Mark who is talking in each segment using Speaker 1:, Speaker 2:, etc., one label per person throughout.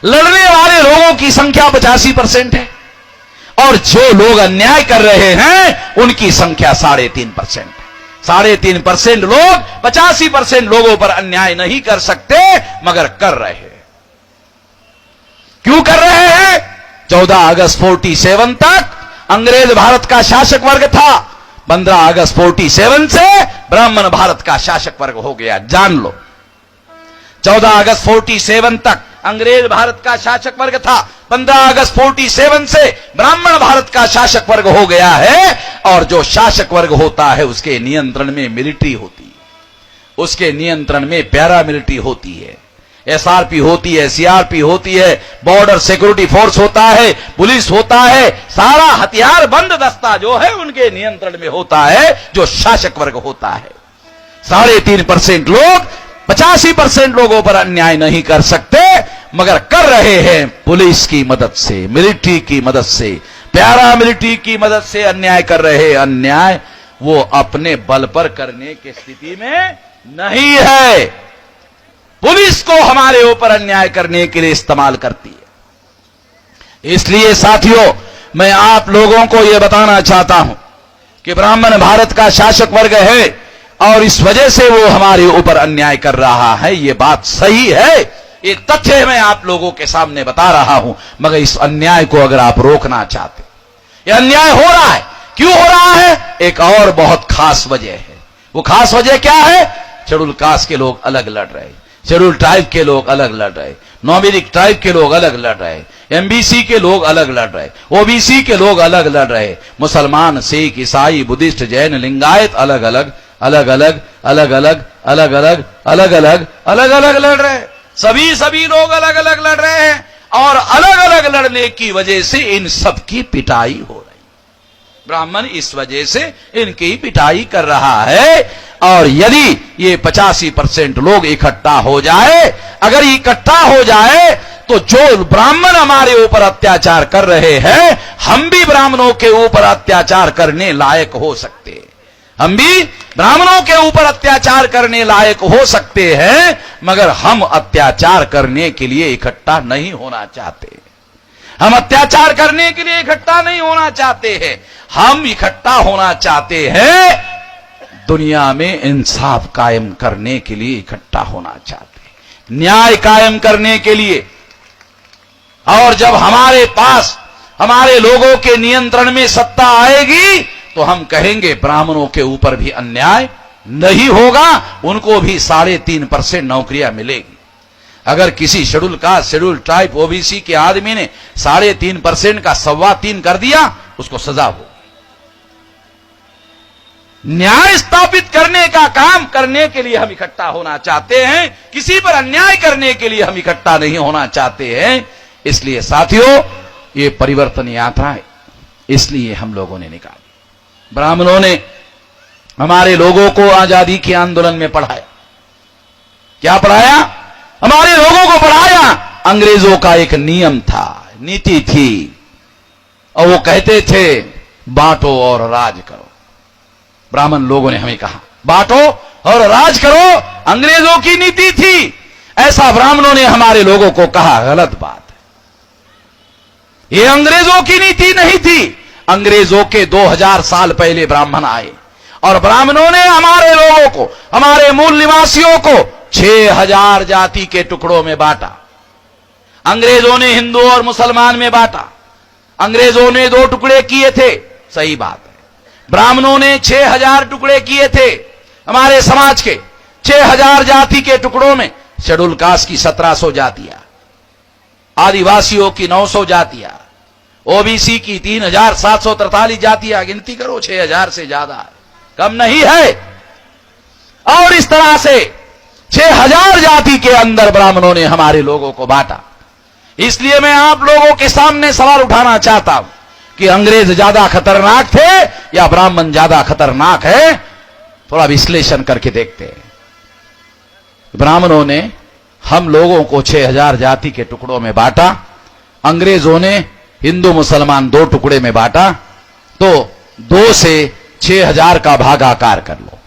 Speaker 1: लड़ने वाले लोगों की संख्या 85% है और जो लोग अन्याय कर रहे हैं उनकी संख्या 3.5% है। 3.5% लोग 85% लोगों पर अन्याय नहीं कर सकते मगर कर रहे हैं। क्यों कर रहे हैं? 14 अगस्त 47 तक अंग्रेज भारत का शासक वर्ग था। 15 अगस्त 47 से ब्राह्मण भारत का शासक वर्ग हो गया। जान लो, 14 अगस्त 47 तक अंग्रेज भारत का शासक वर्ग था। 15 अगस्त 47 से ब्राह्मण भारत का शासक वर्ग हो गया है। और जो शासक वर्ग होता है उसके नियंत्रण में मिलिट्री होती है, उसके नियंत्रण में पैरा मिलिट्री होती है, एसआरपी होती है, सीआरपी होती है, बॉर्डर सिक्योरिटी फोर्स होता है, पुलिस होता है। सारा हथियार बंद दस्ता जो है उनके नियंत्रण में होता है, जो शासक वर्ग होता है। 3.5% लोग 85% लोगों पर अन्याय नहीं कर सकते मगर कर रहे हैं। पुलिस की मदद से, मिलिट्री की मदद से, पैरा मिलिट्री की मदद से अन्याय कर रहे हैं। अन्याय वो अपने बल पर करने की स्थिति में नहीं है। पुलिस को हमारे ऊपर अन्याय करने के लिए इस्तेमाल करती है। इसलिए साथियों, मैं आप लोगों को यह बताना चाहता हूं कि ब्राह्मण भारत का शासक वर्ग है और इस वजह से वो हमारे ऊपर अन्याय कर रहा है। ये बात सही है, ये तथ्य मैं आप लोगों के सामने बता रहा हूं। मगर इस अन्याय को अगर आप रोकना चाहते, ये अन्याय हो रहा है, क्यों हो रहा है? एक और बहुत खास वजह है। वो खास वजह क्या है? शेड्यूल कास्ट के लोग अलग लड़ रहे, शेड्यूल ट्राइब के लोग अलग लड़ रहे, नॉमिनिक ट्राइब के लोग अलग लड़ रहे, एमबीसी के लोग अलग लड़ रहे, ओबीसी के लोग अलग लड़ रहे, मुसलमान, सिख, ईसाई, बुद्धिस्ट, जैन, लिंगायत अलग अलग अलग अलग अलग अलग अलग अलग अलग अलग अलग अलग लड़ रहे हैं। सभी लोग अलग अलग लड़ रहे हैं और अलग अलग लड़ने की वजह से इन सब की पिटाई हो रही। ब्राह्मण इस वजह से इनकी पिटाई कर रहा है। और यदि ये 85% लोग इकट्ठा हो जाए, अगर इकट्ठा हो जाए तो जो ब्राह्मण हमारे ऊपर अत्याचार कर रहे हैं, हम भी ब्राह्मणों के ऊपर अत्याचार करने लायक हो सकते हैं। हम भी ब्राह्मणों के ऊपर अत्याचार करने लायक हो सकते हैं मगर हम अत्याचार करने के लिए इकट्ठा नहीं होना चाहते। हम अत्याचार करने के लिए इकट्ठा नहीं होना चाहते हैं। हम इकट्ठा होना चाहते हैं दुनिया में इंसाफ कायम करने के लिए इकट्ठा होना चाहते हैं, न्याय कायम करने के लिए। और जब हमारे पास हमारे लोगों के नियंत्रण में सत्ता आएगी तो हम कहेंगे ब्राह्मणों के ऊपर भी अन्याय नहीं होगा, उनको भी 3.5% नौकरियां मिलेगी। अगर किसी schedule caste, schedule tribe, OBC के आदमी ने 3.5% का 3.25 कर दिया, उसको सजा हो। न्याय स्थापित करने का काम करने के लिए हम इकट्ठा होना चाहते हैं, किसी पर अन्याय करने के लिए हम इकट्ठा नहीं होना चाहते हैं। इसलिए साथियों, ये परिवर्तन यात्रा है, इसलिए हम लोगों ने निकाली। ब्राह्मणों ने हमारे लोगों को आजादी के आंदोलन में पढ़ाया। क्या पढ़ाया? हमारे लोगों को पढ़ाया। अंग्रेजों का एक नियम था, नीति थी, और वो कहते थे बांटो और राज करो। ब्राह्मण लोगों ने हमें कहा बांटो और राज करो, अंग्रेजों की नीति थी। ऐसा ब्राह्मणों ने हमारे लोगों को कहा, गलत बात है। ये अंग्रेजों की नीति नहीं थी। अंग्रेजों के 2000 साल पहले ब्राह्मण आए और ब्राह्मणों ने हमारे लोगों को, हमारे मूल निवासियों को 6000 जाति के टुकड़ों में बांटा। अंग्रेजों ने हिंदू और मुसलमान में बांटा। अंग्रेजों ने 2 टुकड़े किए थे, सही बात है। ब्राह्मणों ने 6000 टुकड़े किए थे हमारे समाज के। 6000 जाति के टुकड़ों में शेड्यूल कास्ट की 1700 जातियां, आदिवासियों की 900 जातियां, ओबीसी की 3743 जातियां। गिनती करो, 6000 से ज्यादा है, कम नहीं है। और इस तरह से 6000 जाति के अंदर ब्राह्मणों ने हमारे लोगों को बांटा। इसलिए मैं आप लोगों के सामने सवाल उठाना चाहता हूं कि अंग्रेज ज्यादा खतरनाक थे या ब्राह्मण ज्यादा खतरनाक है? थोड़ा विश्लेषण करके देखते हैं। ब्राह्मणों ने हम लोगों को 6000 जाति के टुकड़ों में बांटा, अंग्रेजों ने हिंदू मुसलमान 2 टुकड़े में बांटा। तो 2 से 6000 का भागाकार कर लो,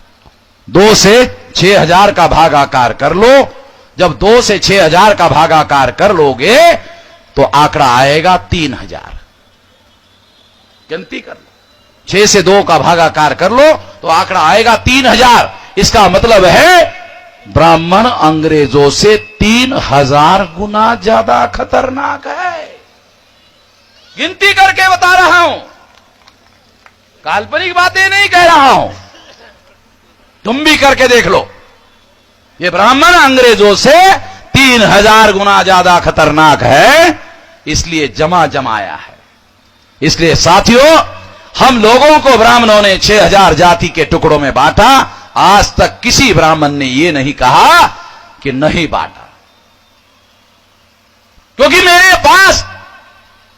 Speaker 1: 2 से 6000 का भागाकार कर लो जब 2 से 6000 का भागाकार कर लोगे तो आंकड़ा आएगा 3000। गिनती कर लो, 6 से 2 का भागाकार कर लो तो आंकड़ा आएगा 3000। इसका मतलब है ब्राह्मण अंग्रेजों से 3000 गुना ज्यादा खतरनाक है। गिनती करके बता रहा हूं, काल्पनिक बातें नहीं कह रहा हूं, तुम भी करके देख लो। ये ब्राह्मण अंग्रेजों से 3000 गुना ज्यादा खतरनाक है, इसलिए जमाया है। इसलिए साथियों, हम लोगों को ब्राह्मणों ने 6000 जाति के टुकड़ों में बांटा। आज तक किसी ब्राह्मण ने यह नहीं कहा कि नहीं बांटा, क्योंकि मेरे पास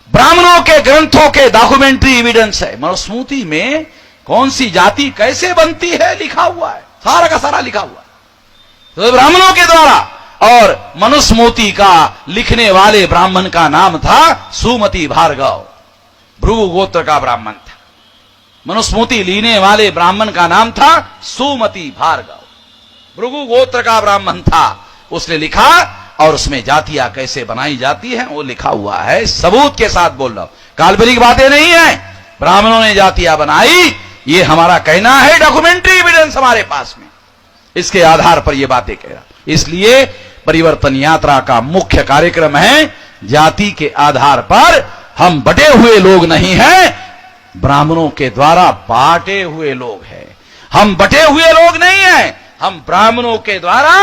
Speaker 1: ब्राह्मणों के ग्रंथों के डॉक्यूमेंट्री एविडेंस है। मनुस्मृति में कौन सी जाति कैसे बनती है लिखा हुआ है, सारा का सारा लिखा हुआ है तो ब्राह्मणों के द्वारा। और मनुस्मृति का लिखने वाले ब्राह्मण का नाम था सुमति भार्गव, भृगु गोत्र का ब्राह्मण था। मनुस्मृति लेने वाले ब्राह्मण का नाम था सुमति भार्गव, भृगु गोत्र का ब्राह्मण था। उसने लिखा और उसमें जातियां कैसे बनाई जाती हैं वो लिखा हुआ है। सबूत के साथ बोल रहा हूं, काल्पनिक बातें नहीं है। ब्राह्मणों ने जातियां बनाई, ये हमारा कहना है, डॉक्यूमेंट्री एविडेंस हमारे पास में, इसके आधार पर ये बातें कह रहा। इसलिए परिवर्तन यात्रा का मुख्य कार्यक्रम है, जाति के आधार पर हम बटे हुए लोग नहीं हैं, ब्राह्मणों के द्वारा बांटे हुए लोग हैं। हम बटे हुए लोग नहीं हैं, हम ब्राह्मणों के द्वारा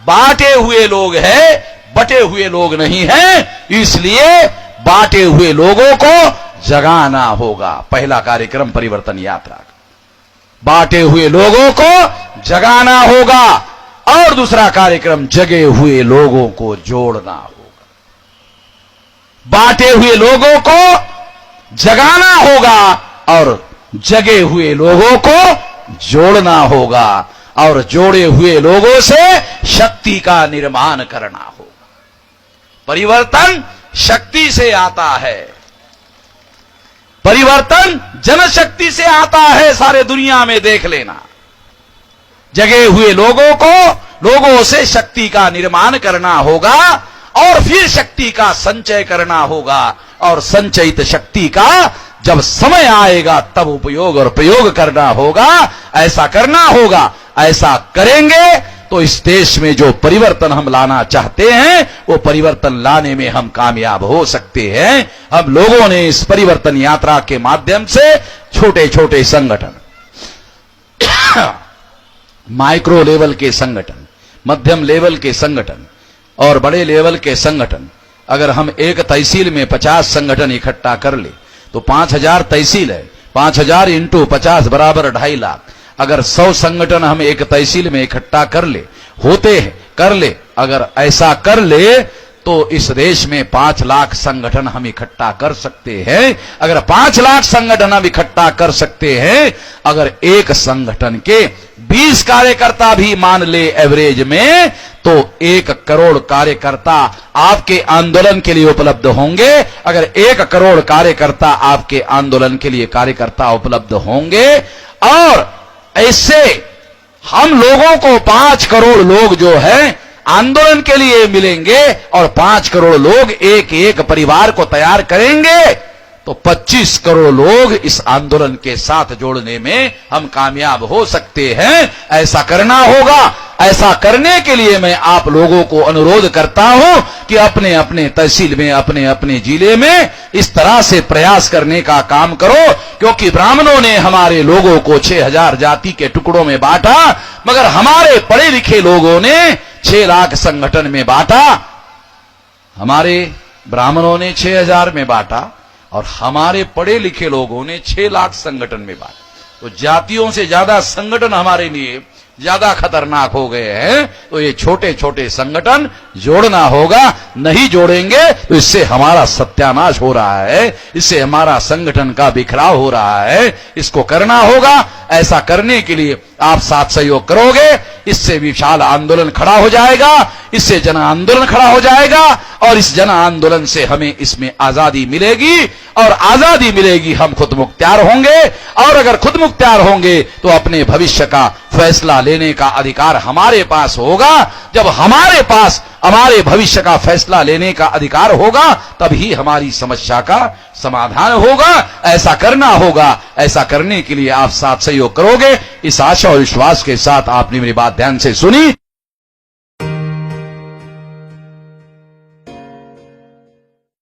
Speaker 1: बांटे हुए लोग हैं, बटे हुए लोग नहीं हैं। इसलिए बांटे हुए लोगों को जगाना होगा। पहला कार्यक्रम परिवर्तन यात्रा का, बांटे हुए लोगों को जगाना होगा। और दूसरा कार्यक्रम जगे हुए लोगों को जोड़ना होगा। बांटे हुए लोगों को जगाना होगा और जगे हुए लोगों को जोड़ना होगा, और जोड़े हुए लोगों से शक्ति का निर्माण करना होगा। परिवर्तन शक्ति से आता है, परिवर्तन जनशक्ति से आता है। सारे दुनिया में देख लेना, जगे हुए लोगों से शक्ति का निर्माण करना होगा और फिर शक्ति का संचय करना होगा। और संचयित शक्ति का जब समय आएगा तब उपयोग और प्रयोग करना होगा। ऐसा करना होगा, ऐसा करेंगे तो इस देश में जो परिवर्तन हम लाना चाहते हैं वो परिवर्तन लाने में हम कामयाब हो सकते हैं। हम लोगों ने इस परिवर्तन यात्रा के माध्यम से छोटे छोटे संगठन, माइक्रो लेवल के संगठन, मध्यम लेवल के संगठन और बड़े लेवल के संगठन, अगर हम एक तहसील में 50 संगठन इकट्ठा कर ले तो 5000 तहसील है, 5000 इंटू 50 बराबर 2.5 लाख। अगर 100 संगठन हम एक तहसील में इकट्ठा कर ले, होते हैं, कर ले, अगर ऐसा कर ले तो इस देश में 5 लाख संगठन हम इकट्ठा कर सकते हैं। अगर 5 लाख संगठन हम इकट्ठा कर सकते हैं, अगर एक संगठन के 20 कार्यकर्ता भी मान ले एवरेज में, तो 1 करोड़ कार्यकर्ता आपके आंदोलन के लिए उपलब्ध होंगे। अगर 1 करोड़ कार्यकर्ता आपके आंदोलन के लिए कार्यकर्ता उपलब्ध होंगे और ऐसे हम लोगों को 5 करोड़ लोग जो है आंदोलन के लिए मिलेंगे और 5 करोड़ लोग एक एक परिवार को तैयार करेंगे तो 25 करोड़ लोग इस आंदोलन के साथ जोड़ने में हम कामयाब हो सकते हैं। ऐसा करना होगा। ऐसा करने के लिए मैं आप लोगों को अनुरोध करता हूं कि अपने अपने तहसील में, अपने अपने जिले में इस तरह से प्रयास करने का काम करो, क्योंकि ब्राह्मणों ने हमारे लोगों को 6000 जाति के टुकड़ों में बांटा, मगर हमारे पढ़े लिखे लोगों ने 6 लाख संगठन में बांटा। हमारे ब्राह्मणों ने 6000 में बांटा और हमारे पढ़े लिखे लोगों ने 6 लाख संगठन में बांटा। तो जातियों से ज्यादा संगठन हमारे लिए ज्यादा खतरनाक हो गए हैं। तो ये छोटे छोटे संगठन जोड़ना होगा। नहीं जोड़ेंगे तो इससे हमारा सत्यानाश हो रहा है, इससे हमारा संगठन का बिखराव हो रहा है। इसको करना होगा। ऐसा करने के लिए आप साथ सहयोग करोगे, इससे विशाल आंदोलन खड़ा हो जाएगा, इससे जन आंदोलन खड़ा हो जाएगा और इस जन आंदोलन से हमें इसमें आजादी मिलेगी और आजादी मिलेगी, हम खुद मुख्तियार होंगे और अगर खुद मुख्तियार होंगे तो अपने भविष्य का फैसला लेने का अधिकार हमारे पास होगा। जब हमारे पास हमारे भविष्य का फैसला लेने का अधिकार होगा तभी हमारी समस्या का समाधान होगा। ऐसा करना होगा, ऐसा करने के लिए आप साथ सहयोग करोगे, इस आशा और विश्वास के साथ आपने मेरी बात ध्यान से सुनी।